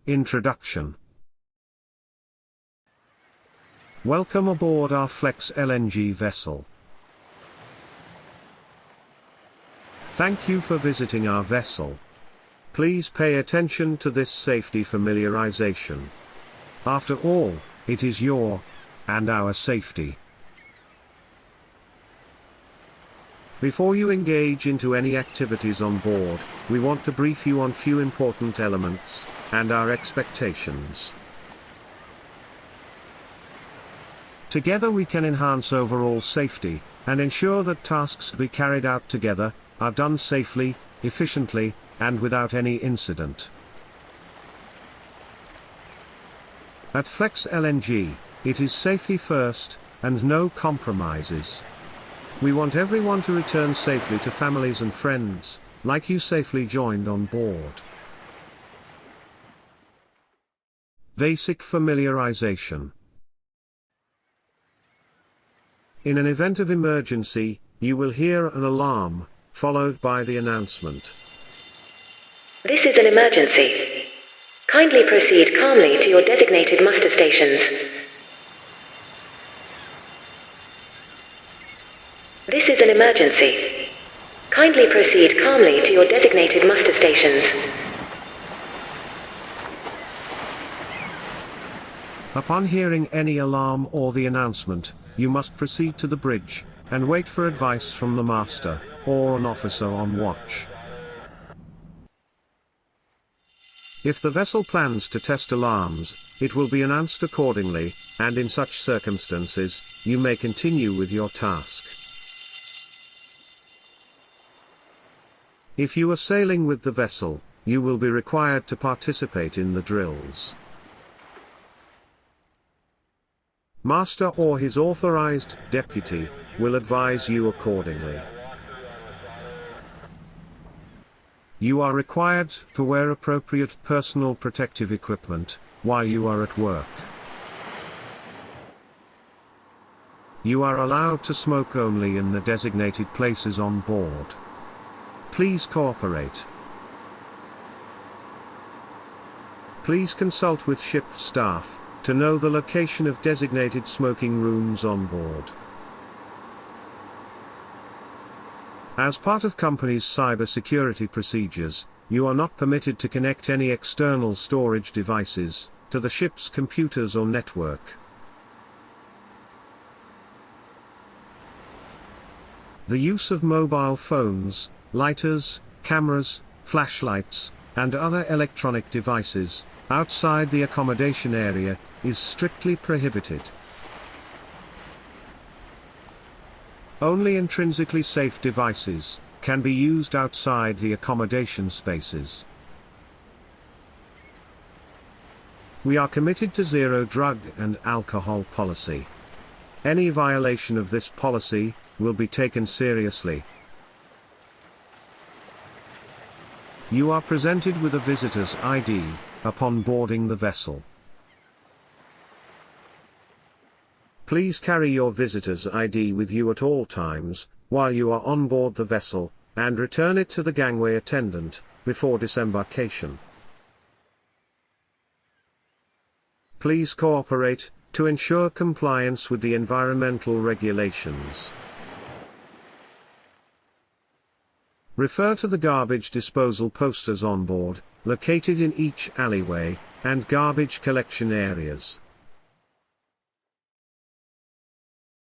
Introduction. Welcome aboard our Flex LNG vessel. Thank you for visiting our vessel. Please pay attention to this safety familiarization. After all, it is your and our safety. Before you engage into any activities on board, we want to brief you on few important elements and our expectations. Together we can enhance overall safety and ensure that tasks to be carried out together are done safely, efficiently, and without any incident. At Flex LNG, it is safety first, and no compromises. We want everyone to return safely to families and friends, like you safely joined on board. Basic familiarization. In an event of emergency, you will hear an alarm, followed by the announcement. This is an emergency. Kindly proceed calmly to your designated muster stations. This is an emergency. Kindly proceed calmly to your designated muster stations. Upon hearing any alarm or the announcement, you must proceed to the bridge, and wait for advice from the master, or an officer on watch. If the vessel plans to test alarms, it will be announced accordingly, and in such circumstances, you may continue with your task. If you are sailing with the vessel, you will be required to participate in the drills. Master or his authorized deputy will advise you accordingly. You are required to wear appropriate personal protective equipment while you are at work. You are allowed to smoke only in the designated places on board. Please cooperate. Please consult with ship staff to know the location of designated smoking rooms on board. As part of company's cybersecurity procedures, you are not permitted to connect any external storage devices to the ship's computers or network. The use of mobile phones, lighters, cameras, flashlights, and other electronic devices outside the accommodation area is strictly prohibited. Only intrinsically safe devices can be used outside the accommodation spaces. We are committed to zero drug and alcohol policy. Any violation of this policy will be taken seriously. You are presented with a visitor's ID upon boarding the vessel. Please carry your visitor's ID with you at all times while you are on board the vessel, and return it to the gangway attendant before disembarkation. Please cooperate to ensure compliance with the environmental regulations. Refer to the garbage disposal posters on board, located in each alleyway and garbage collection areas.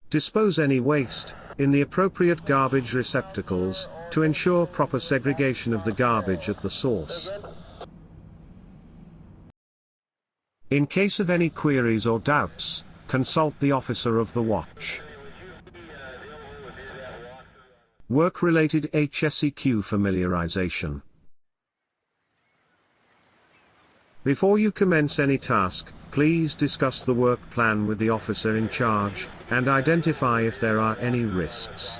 Dispose any waste in the appropriate garbage receptacles to ensure proper segregation of the garbage at the source. In case of any queries or doubts, consult the officer of the watch. Work-related HSEQ familiarization. Before you commence any task, please discuss the work plan with the officer in charge, and identify if there are any risks.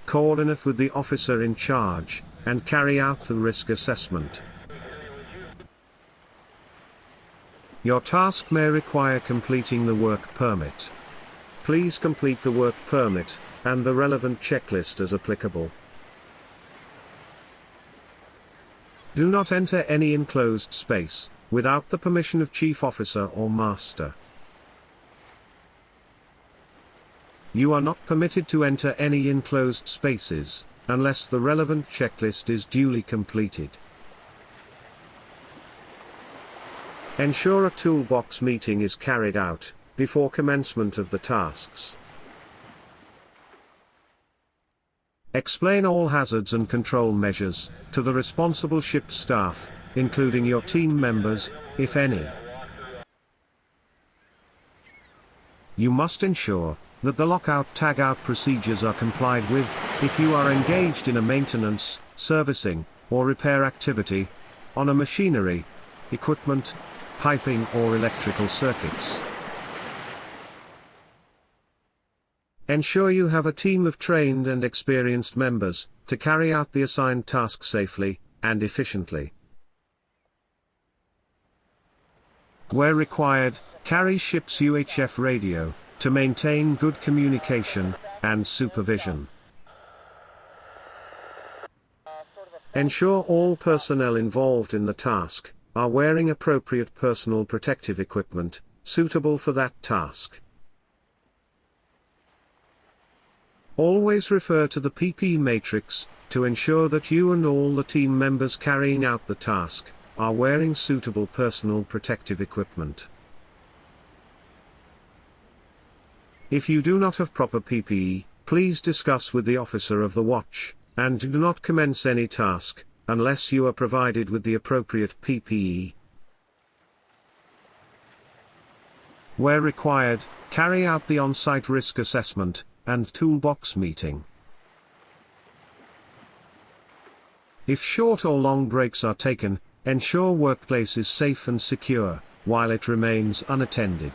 Coordinate with the officer in charge, and carry out the risk assessment. Your task may require completing the work permit. Please complete the work permit, and the relevant checklist as applicable. Do not enter any enclosed space without the permission of Chief Officer or Master. You are not permitted to enter any enclosed spaces unless the relevant checklist is duly completed. Ensure a toolbox meeting is carried out before commencement of the tasks. Explain all hazards and control measures to the responsible ship staff, including your team members, if any. You must ensure that the lockout-tagout procedures are complied with if you are engaged in a maintenance, servicing, or repair activity on a machinery, equipment, piping or electrical circuits. Ensure you have a team of trained and experienced members to carry out the assigned task safely and efficiently. Where required, carry ship's UHF radio to maintain good communication and supervision. Ensure all personnel involved in the task are wearing appropriate personal protective equipment suitable for that task. Always refer to the PPE matrix to ensure that you and all the team members carrying out the task are wearing suitable personal protective equipment. If you do not have proper PPE, please discuss with the officer of the watch, and do not commence any task unless you are provided with the appropriate PPE. Where required, carry out the on-site risk assessment and toolbox meeting. If short or long breaks are taken, ensure workplace is safe and secure while it remains unattended.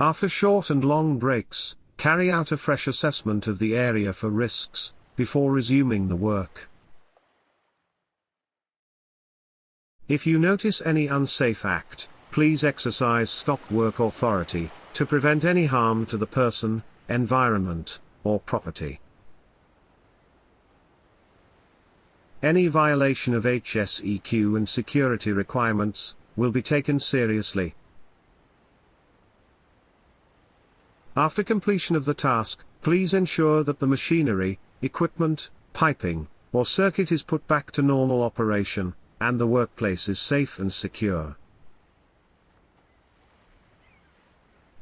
After short and long breaks, carry out a fresh assessment of the area for risks before resuming the work. If you notice any unsafe act, please exercise stop work authority to prevent any harm to the person, environment, or property. Any violation of HSEQ and security requirements will be taken seriously. After completion of the task, please ensure that the machinery, equipment, piping, or circuit is put back to normal operation, and the workplace is safe and secure.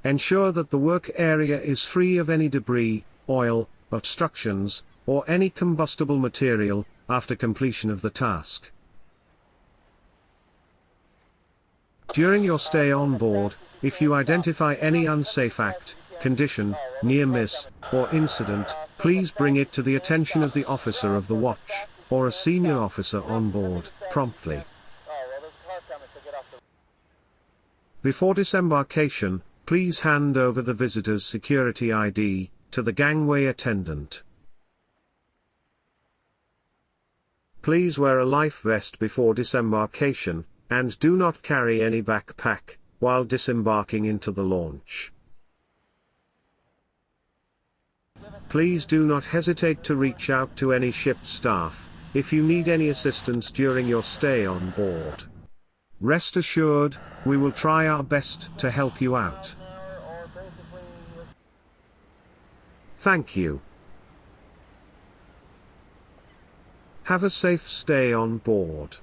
Ensure that the work area is free of any debris, oil, obstructions, or any combustible material after completion of the task. During your stay on board, if you identify any unsafe act, condition, near miss, or incident, please bring it to the attention of the officer of the watch, or a senior officer on board, promptly. Before disembarkation, please hand over the visitor's security ID to the gangway attendant. Please wear a life vest before disembarkation, and do not carry any backpack while disembarking into the launch. Please do not hesitate to reach out to any ship staff if you need any assistance during your stay on board. Rest assured, we will try our best to help you out. Thank you. Have a safe stay on board.